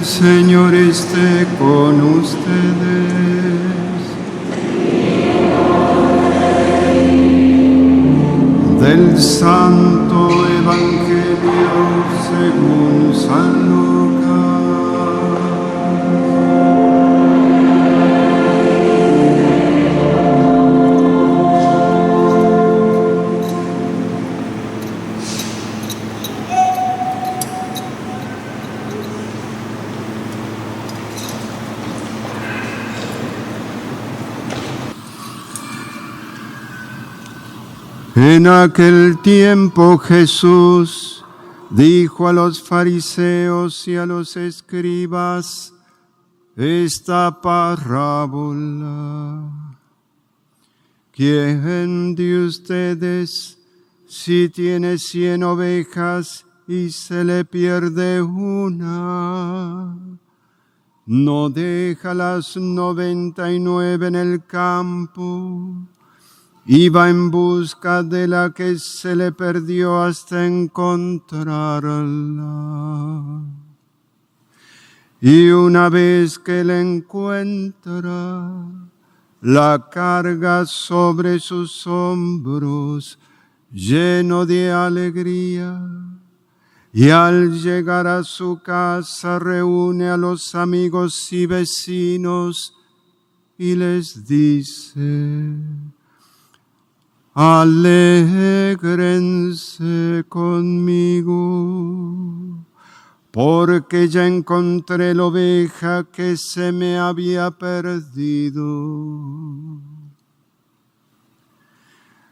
Señor esté con ustedes. Del Santo Evangelio según San Lucas. En aquel tiempo Jesús dijo a los fariseos y a los escribas esta parábola. ¿Quién de ustedes, si tiene 100 ovejas y se le pierde una, no deja las 99 en el campo y va en busca de la que se le perdió hasta encontrarla? Y una vez que la encuentra, la carga sobre sus hombros, lleno de alegría. Y al llegar a su casa, reúne a los amigos y vecinos y les dice: alégrense conmigo, porque ya encontré la oveja que se me había perdido.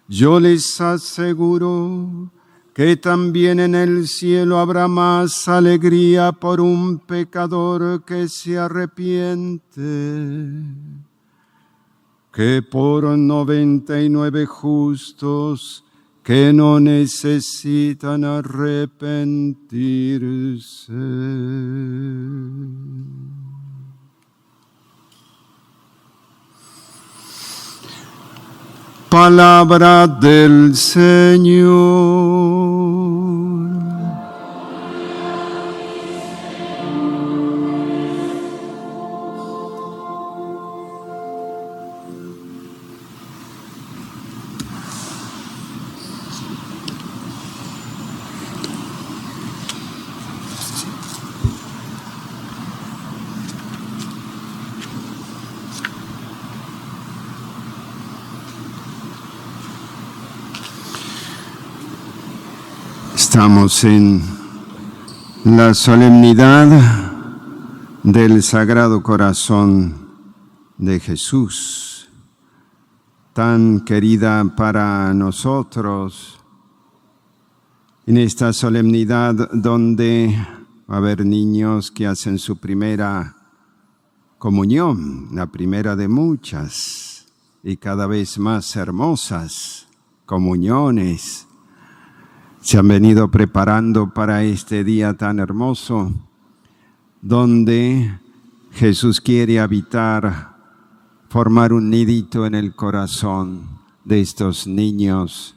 Yo les aseguro que también en el cielo habrá más alegría por un pecador que se arrepiente que por 99 justos que no necesitan arrepentirse. Palabra del Señor. Estamos en la solemnidad del Sagrado Corazón de Jesús, tan querida para nosotros. En esta solemnidad donde va a haber niños que hacen su primera comunión, la primera de muchas y cada vez más hermosas comuniones, se han venido preparando para este día tan hermoso, donde Jesús quiere habitar, formar un nidito en el corazón de estos niños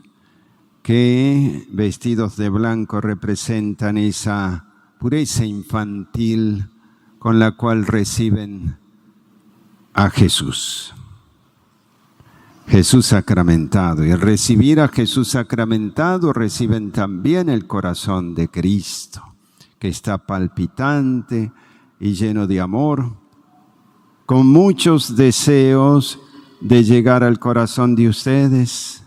que, vestidos de blanco, representan esa pureza infantil con la cual reciben a Jesús. Jesús sacramentado, y al recibir a Jesús sacramentado reciben también el corazón de Cristo, que está palpitante y lleno de amor, con muchos deseos de llegar al corazón de ustedes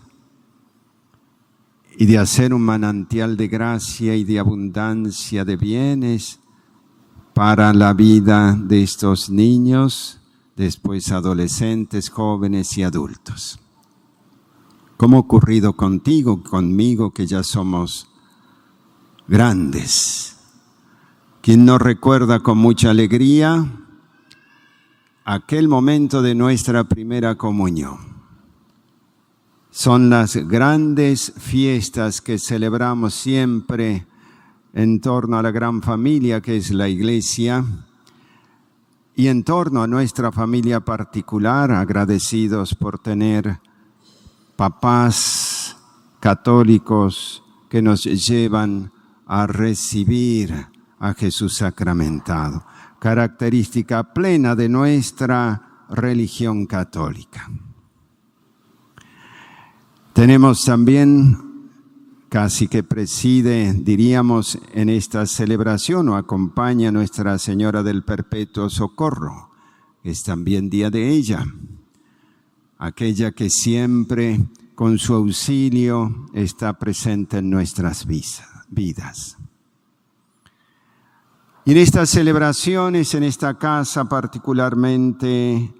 y de hacer un manantial de gracia y de abundancia de bienes para la vida de estos niños, después adolescentes, jóvenes y adultos. ¿Cómo ha ocurrido contigo, conmigo, que ya somos grandes? ¿Quién no recuerda con mucha alegría aquel momento de nuestra primera comunión? Son las grandes fiestas que celebramos siempre en torno a la gran familia que es la Iglesia, y en torno a nuestra familia particular, agradecidos por tener papás católicos que nos llevan a recibir a Jesús sacramentado, característica plena de nuestra religión católica. Tenemos también, casi que preside, diríamos, en esta celebración o acompaña a Nuestra Señora del Perpetuo Socorro, que es también día de ella, aquella que siempre con su auxilio está presente en nuestras vidas. Y en estas celebraciones, en esta casa particularmente,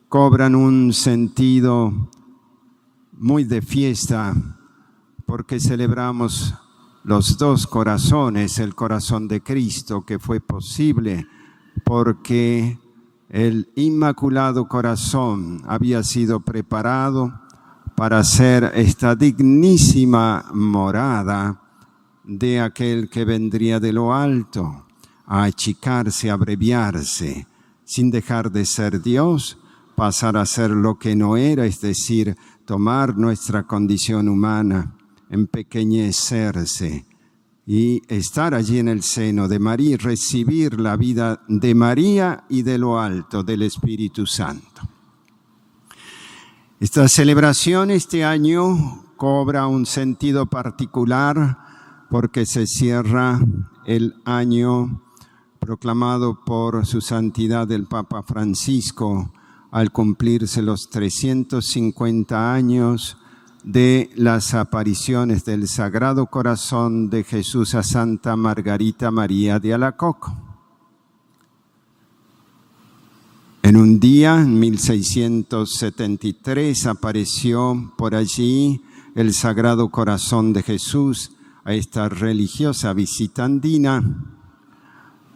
cobran un sentido muy de fiesta, porque celebramos los dos corazones, el corazón de Cristo, que fue posible porque el Inmaculado Corazón había sido preparado para ser esta dignísima morada de aquel que vendría de lo alto, a achicarse, a abreviarse, sin dejar de ser Dios, pasar a ser lo que no era, es decir, tomar nuestra condición humana, empequeñecerse y estar allí en el seno de María y recibir la vida de María y de lo alto, del Espíritu Santo. Esta celebración este año cobra un sentido particular porque se cierra el año proclamado por su santidad el Papa Francisco al cumplirse los 350 años de las apariciones del Sagrado Corazón de Jesús a Santa Margarita María de Alacoque. En un día, en 1673, apareció por allí el Sagrado Corazón de Jesús a esta religiosa visitandina,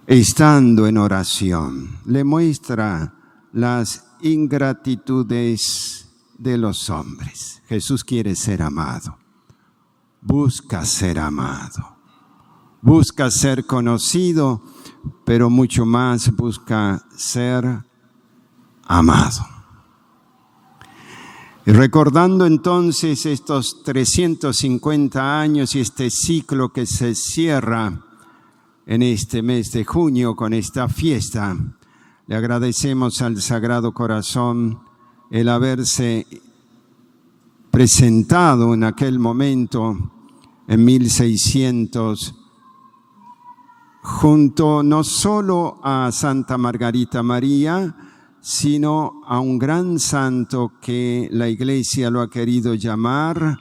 estando en oración. Le muestra las ingratitudes de los hombres. Jesús quiere ser amado, busca ser amado, busca ser conocido, pero mucho más busca ser amado. Y recordando entonces estos 350 años y este ciclo que se cierra en este mes de junio con esta fiesta, le agradecemos al Sagrado Corazón el haberse presentado en aquel momento, en 1600, junto no solo a Santa Margarita María, sino a un gran santo que la Iglesia lo ha querido llamar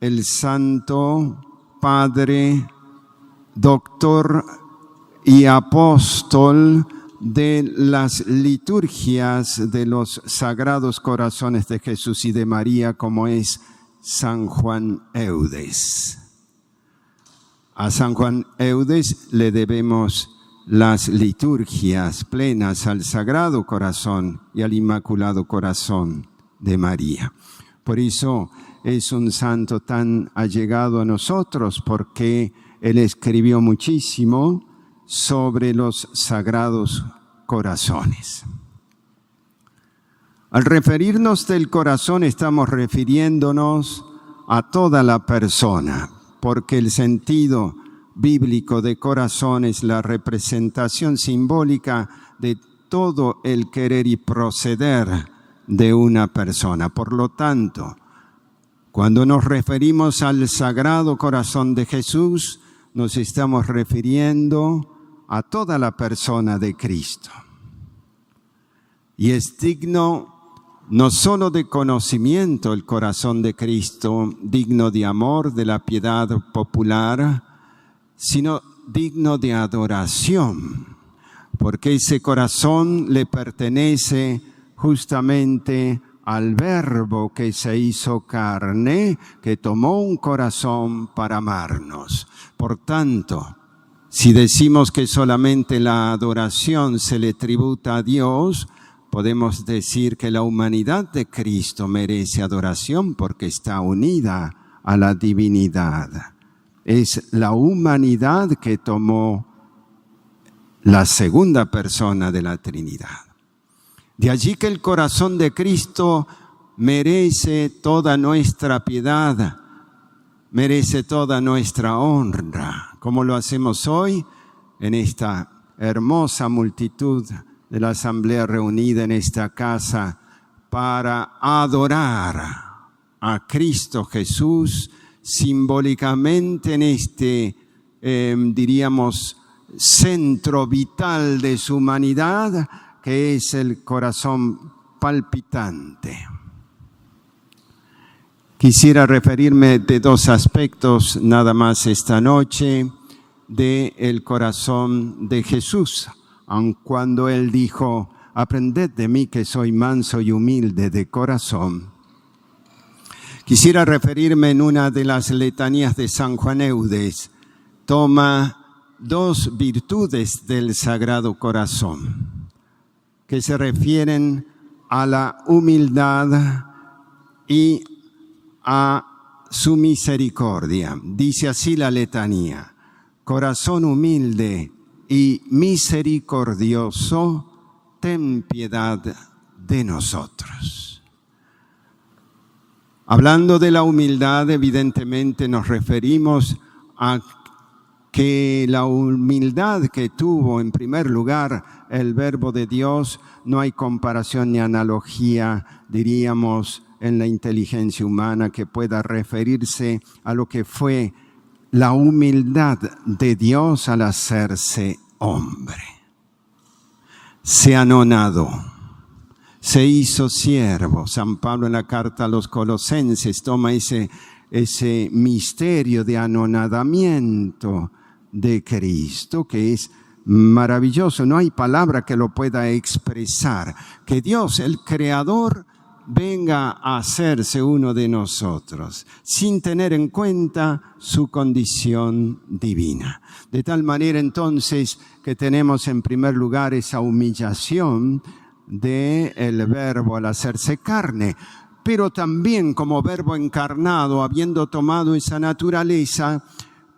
el Santo Padre, Doctor y Apóstol de las liturgias de los Sagrados Corazones de Jesús y de María, como es San Juan Eudes. A San Juan Eudes le debemos las liturgias plenas al Sagrado Corazón y al Inmaculado Corazón de María. Por eso es un santo tan allegado a nosotros, porque él escribió muchísimo sobre los sagrados corazones. Al referirnos del corazón estamos refiriéndonos a toda la persona, porque el sentido bíblico de corazón es la representación simbólica de todo el querer y proceder de una persona. Por lo tanto, cuando nos referimos al Sagrado Corazón de Jesús, nos estamos refiriendo a toda la persona de Cristo. Y es digno no solo de conocimiento el corazón de Cristo, digno de amor, de la piedad popular, sino digno de adoración, porque ese corazón le pertenece justamente al Verbo que se hizo carne, que tomó un corazón para amarnos. Por tanto, si decimos que solamente la adoración se le tributa a Dios, podemos decir que la humanidad de Cristo merece adoración porque está unida a la divinidad. Es la humanidad que tomó la segunda persona de la Trinidad. De allí que el corazón de Cristo merece toda nuestra piedad, merece toda nuestra honra. ¿Cómo lo hacemos hoy? en esta hermosa multitud de la asamblea reunida en esta casa para adorar a Cristo Jesús simbólicamente en este, diríamos, centro vital de su humanidad, que es el corazón palpitante. Quisiera referirme de dos aspectos nada más esta noche del corazón de Jesús, aun cuando Él dijo: aprended de mí que soy manso y humilde de corazón. Quisiera referirme en una de las letanías de San Juan Eudes. Toma dos virtudes del Sagrado Corazón que se refieren a la humildad y a su misericordia. Dice así la letanía: corazón humilde y misericordioso, ten piedad de nosotros. Hablando de la humildad, evidentemente nos referimos a que la humildad que tuvo en primer lugar el Verbo de Dios, no hay comparación ni analogía, diríamos, en la inteligencia humana que pueda referirse a lo que fue la humildad de Dios al hacerse hombre. Se anonadó, se hizo siervo. San Pablo en la carta a los Colosenses toma ese misterio de anonadamiento de Cristo, que es maravilloso. No hay palabra que lo pueda expresar. Que Dios, el Creador, venga a hacerse uno de nosotros, sin tener en cuenta su condición divina. De tal manera entonces que tenemos en primer lugar esa humillación del Verbo al hacerse carne, pero también como Verbo encarnado, habiendo tomado esa naturaleza,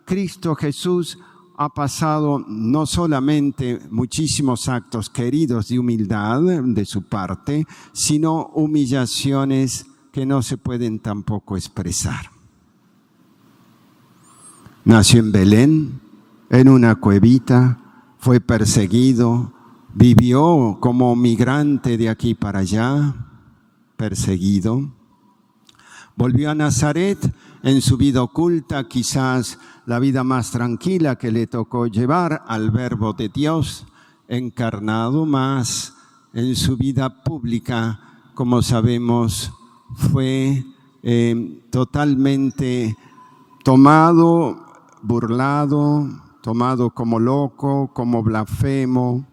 Cristo Jesús ha pasado no solamente muchísimos actos queridos de humildad de su parte, sino humillaciones que no se pueden tampoco expresar. Nació en Belén, en una cuevita, fue perseguido, vivió como migrante de aquí para allá, perseguido. Volvió a Nazaret en su vida oculta, quizás la vida más tranquila que le tocó llevar al Verbo de Dios encarnado, más en su vida pública, como sabemos, fue totalmente tomado, burlado, tomado como loco, como blasfemo,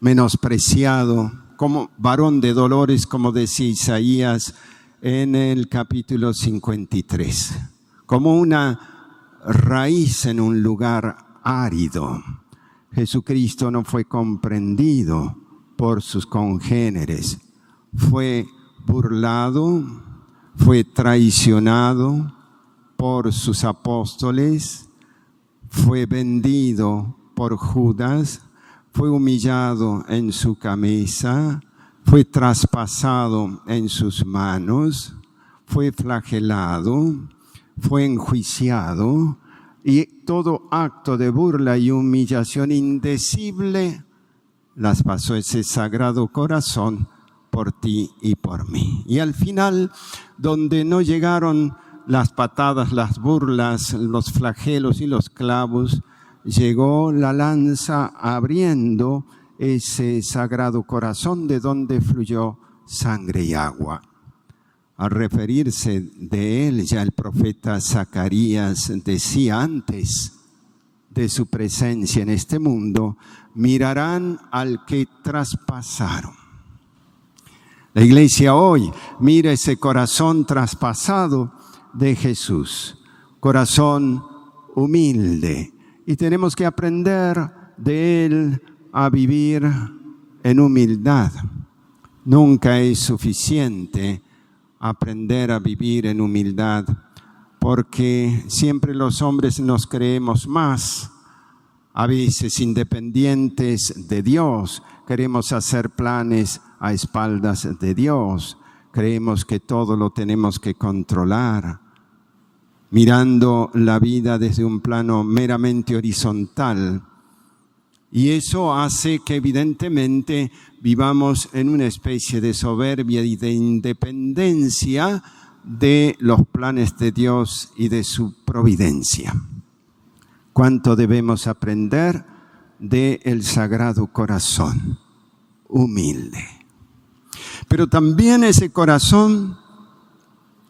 menospreciado, como varón de dolores, como decía Isaías en el capítulo 53, como una raíz en un lugar árido. Jesucristo no fue comprendido por sus congéneres, fue burlado, fue traicionado por sus apóstoles, fue vendido por Judas, fue humillado en su camisa, fue traspasado en sus manos, fue flagelado, fue enjuiciado, y todo acto de burla y humillación indecible las pasó ese Sagrado Corazón por ti y por mí. Y al final, donde no llegaron las patadas, las burlas, los flagelos y los clavos, llegó la lanza abriendo ese Sagrado Corazón de donde fluyó sangre y agua. Al referirse de él, ya el profeta Zacarías decía antes de su presencia en este mundo: mirarán al que traspasaron. La iglesia hoy mira ese corazón traspasado de Jesús, corazón humilde, y tenemos que aprender de él a vivir en humildad. Nunca es suficiente aprender a vivir en humildad, porque siempre los hombres nos creemos más, a veces independientes de Dios, queremos hacer planes a espaldas de Dios, creemos que todo lo tenemos que controlar, mirando la vida desde un plano meramente horizontal, Y eso hace que evidentemente vivamos en una especie de soberbia y de independencia de los planes de Dios y de su providencia. ¿Cuánto debemos aprender del Sagrado Corazón? Humilde. Pero también ese corazón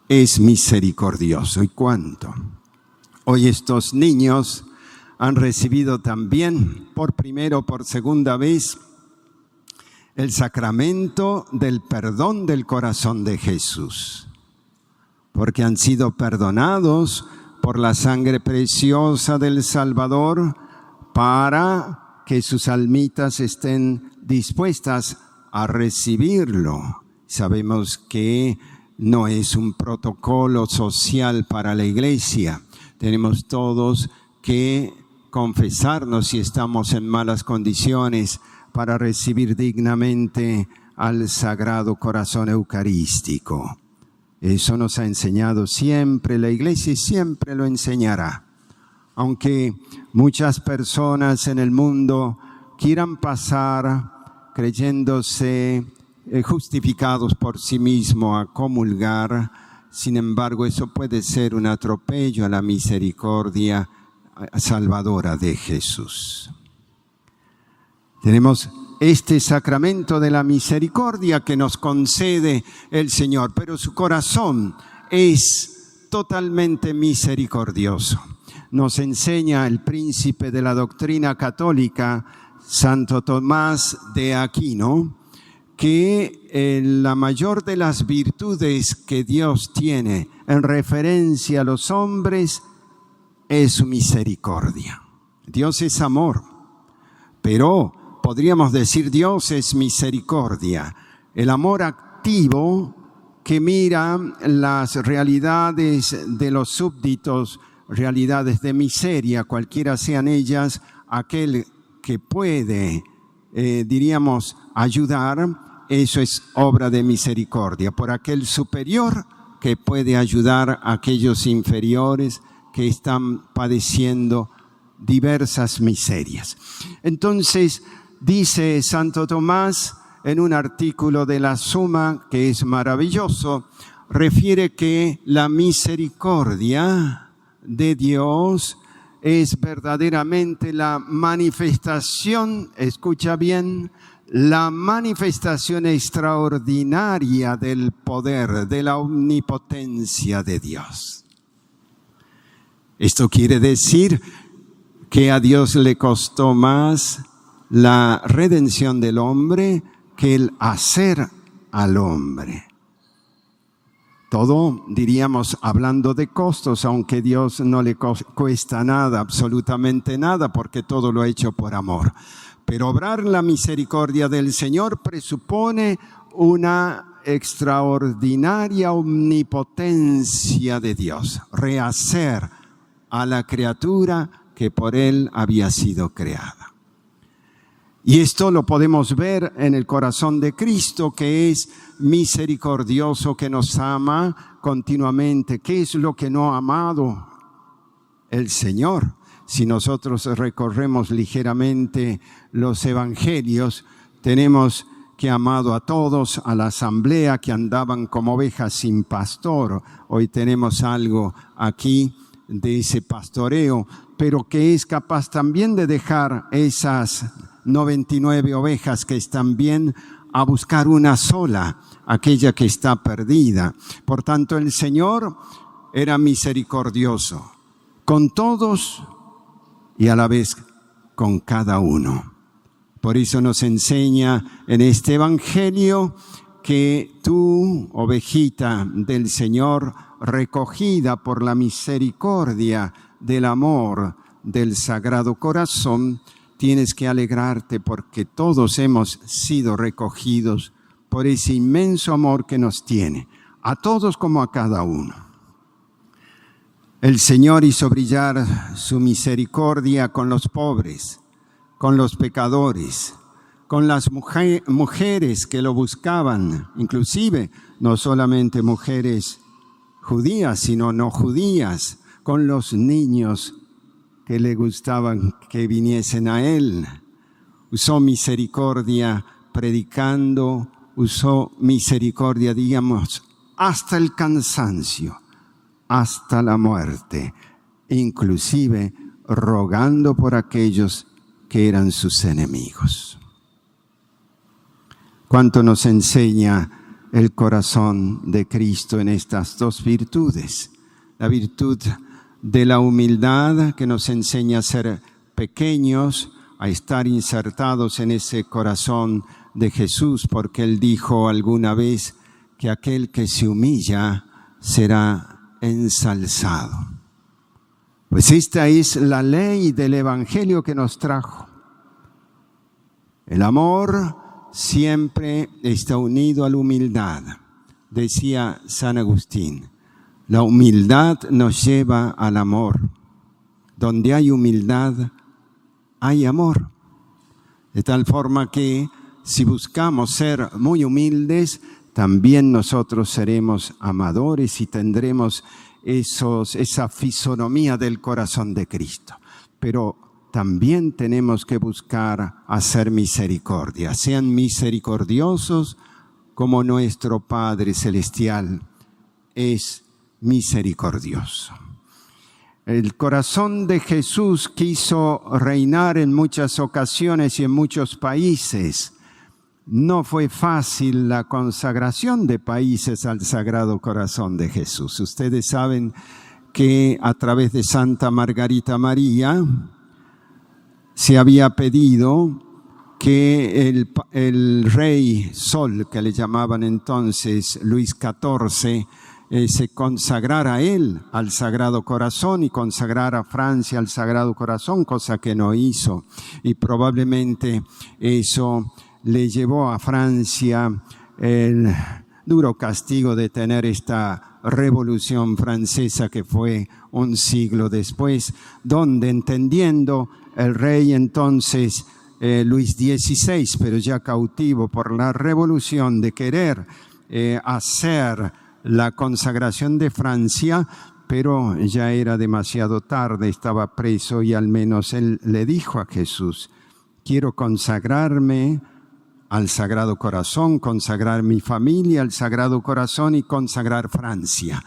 es misericordioso. ¿Y cuánto? Hoy estos niños han recibido también por primera o por segunda vez el sacramento del perdón del corazón de Jesús, porque han sido perdonados por la sangre preciosa del Salvador para que sus almitas estén dispuestas a recibirlo. Sabemos que no es un protocolo social para la Iglesia. Tenemos todos que confesarnos si estamos en malas condiciones para recibir dignamente al Sagrado Corazón Eucarístico. Eso nos ha enseñado siempre la Iglesia y siempre lo enseñará. Aunque muchas personas en el mundo quieran pasar creyéndose justificados por sí mismos a comulgar, sin embargo, eso puede ser un atropello a la misericordia salvadora de Jesús. Tenemos este sacramento de la misericordia que nos concede el Señor, pero su corazón es totalmente misericordioso. Nos enseña el príncipe de la doctrina católica, Santo Tomás de Aquino, que la mayor de las virtudes que Dios tiene en referencia a los hombres es su misericordia. Dios es amor, pero podríamos decir Dios es misericordia. El amor activo que mira las realidades de los súbditos, realidades de miseria, cualquiera sean ellas, aquel que puede, diríamos, ayudar, eso es obra de misericordia. Por aquel superior que puede ayudar a aquellos inferiores que están padeciendo diversas miserias. Entonces, dice Santo Tomás en un artículo de la Suma, que es maravilloso, refiere que la misericordia de Dios es verdaderamente la manifestación, escucha bien, la manifestación extraordinaria del poder, de la omnipotencia de Dios. Esto quiere decir que a Dios le costó más la redención del hombre que el hacer al hombre. Todo, diríamos, hablando de costos, aunque Dios no le cuesta nada, absolutamente nada, porque todo lo ha hecho por amor. Pero obrar la misericordia del Señor presupone una extraordinaria omnipotencia de Dios, rehacer a la criatura que por Él había sido creada. Y esto lo podemos ver en el corazón de Cristo, que es misericordioso, que nos ama continuamente. ¿Qué es lo que no ha amado el Señor? Si nosotros recorremos ligeramente los evangelios, tenemos que ha amado a todos, a la asamblea que andaban como ovejas sin pastor. Hoy tenemos algo aquí de ese pastoreo, pero que es capaz también de dejar esas 99 ovejas que están bien a buscar una sola, aquella que está perdida. Por tanto, el Señor era misericordioso con todos y a la vez con cada uno. Por eso nos enseña en este evangelio que tú, ovejita del Señor, recogida por la misericordia del amor del Sagrado Corazón, tienes que alegrarte porque todos hemos sido recogidos por ese inmenso amor que nos tiene, a todos como a cada uno. El Señor hizo brillar su misericordia con los pobres, con los pecadores, con las mujeres que lo buscaban, inclusive no solamente mujeres judías, sino no judías, con los niños que le gustaban que viniesen a Él, usó misericordia predicando, usó misericordia, digamos, hasta el cansancio, hasta la muerte, inclusive rogando por aquellos que eran sus enemigos. ¿Cuánto nos enseña el corazón de Cristo en estas dos virtudes? La virtud de la humildad, que nos enseña a ser pequeños, a estar insertados en ese corazón de Jesús, porque Él dijo alguna vez que aquel que se humilla será ensalzado. Pues esta es la ley del Evangelio que nos trajo. El amor siempre está unido a la humildad. Decía San Agustín, la humildad nos lleva al amor. Donde hay humildad, hay amor. De tal forma que si buscamos ser muy humildes, también nosotros seremos amadores y tendremos esa fisonomía del corazón de Cristo. Pero también tenemos que buscar hacer misericordia. Sean misericordiosos como nuestro Padre Celestial es misericordioso. El corazón de Jesús quiso reinar en muchas ocasiones y en muchos países. No fue fácil la consagración de países al Sagrado Corazón de Jesús. Ustedes saben que a través de Santa Margarita María se había pedido que el rey Sol, que le llamaban entonces Luis XIV, se consagrara a él al Sagrado Corazón y consagrara a Francia al Sagrado Corazón, cosa que no hizo. Y probablemente eso le llevó a Francia el duro castigo de tener esta Revolución Francesa que fue un siglo después, donde entendiendo el rey entonces Luis XVI, pero ya cautivo por la revolución de querer hacer la consagración de Francia, pero ya era demasiado tarde, estaba preso y al menos él le dijo a Jesús, quiero consagrarme al Sagrado Corazón, consagrar mi familia al Sagrado Corazón y consagrar Francia.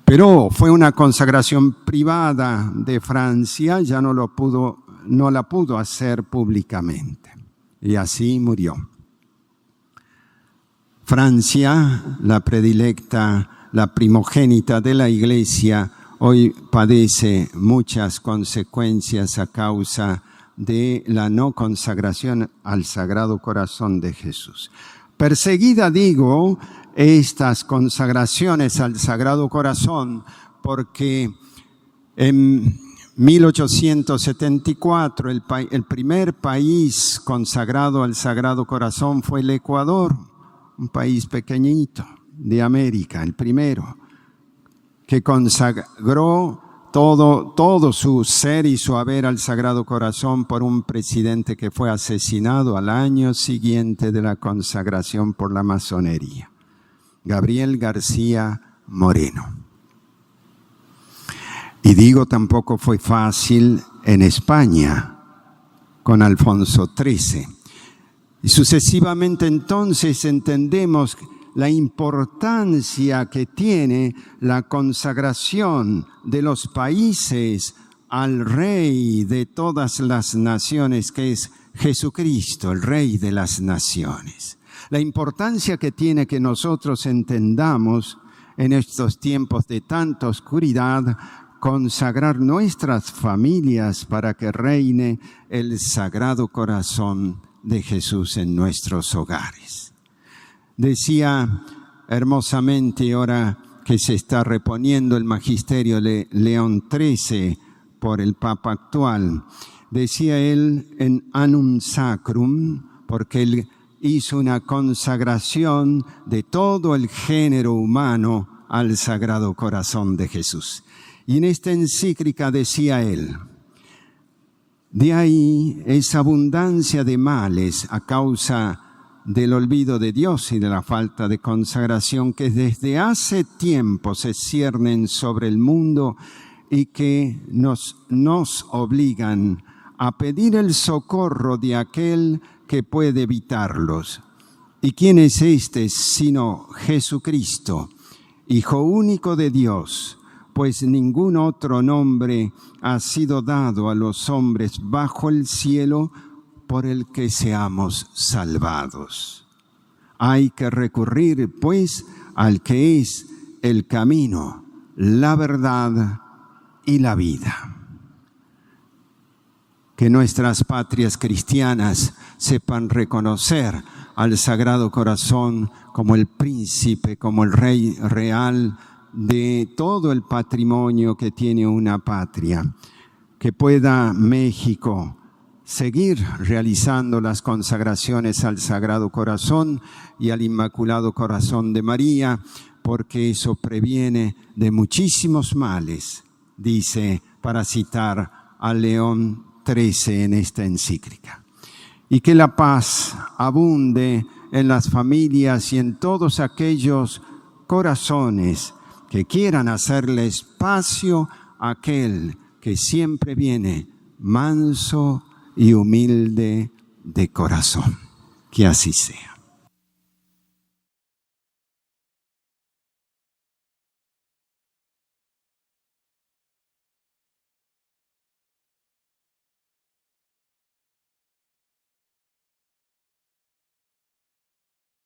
Pero fue una consagración privada de Francia, ya no la pudo hacer públicamente. Y así murió. Francia, la predilecta, la primogénita de la Iglesia, hoy padece muchas consecuencias a causa de la no consagración al Sagrado Corazón de Jesús. Perseguida, digo, estas consagraciones al Sagrado Corazón, porque en 1874 el primer país consagrado al Sagrado Corazón fue el Ecuador, un país pequeñito de América, el primero, que consagró todo su ser y su haber al Sagrado Corazón por un presidente que fue asesinado al año siguiente de la consagración por la masonería, Gabriel García Moreno. Y digo, tampoco fue fácil en España con Alfonso XIII. Y sucesivamente entonces entendemos la importancia que tiene la consagración de los países al Rey de todas las naciones, que es Jesucristo, el Rey de las naciones. La importancia que tiene que nosotros entendamos en estos tiempos de tanta oscuridad, consagrar nuestras familias para que reine el Sagrado Corazón de Jesús en nuestros hogares. Decía hermosamente, ahora que se está reponiendo el magisterio de León XIII por el Papa actual, decía él en Annum Sacrum, porque él hizo una consagración de todo el género humano al Sagrado Corazón de Jesús. Y en esta encíclica decía él, de ahí esa abundancia de males a causa del olvido de Dios y de la falta de consagración que desde hace tiempo se ciernen sobre el mundo y que nos obligan a pedir el socorro de aquel que puede evitarlos. ¿Y quién es este sino Jesucristo, Hijo único de Dios? Pues ningún otro nombre ha sido dado a los hombres bajo el cielo por el que seamos salvados. Hay que recurrir, pues, al que es el camino, la verdad y la vida. Que nuestras patrias cristianas sepan reconocer al Sagrado Corazón como el príncipe, como el rey real de todo el patrimonio que tiene una patria. Que pueda México seguir realizando las consagraciones al Sagrado Corazón y al Inmaculado Corazón de María, porque eso previene de muchísimos males, dice, para citar a León XIII en esta encíclica. Y que la paz abunde en las familias y en todos aquellos corazones que quieran hacerle espacio a aquel que siempre viene manso y humilde de corazón. Que así sea.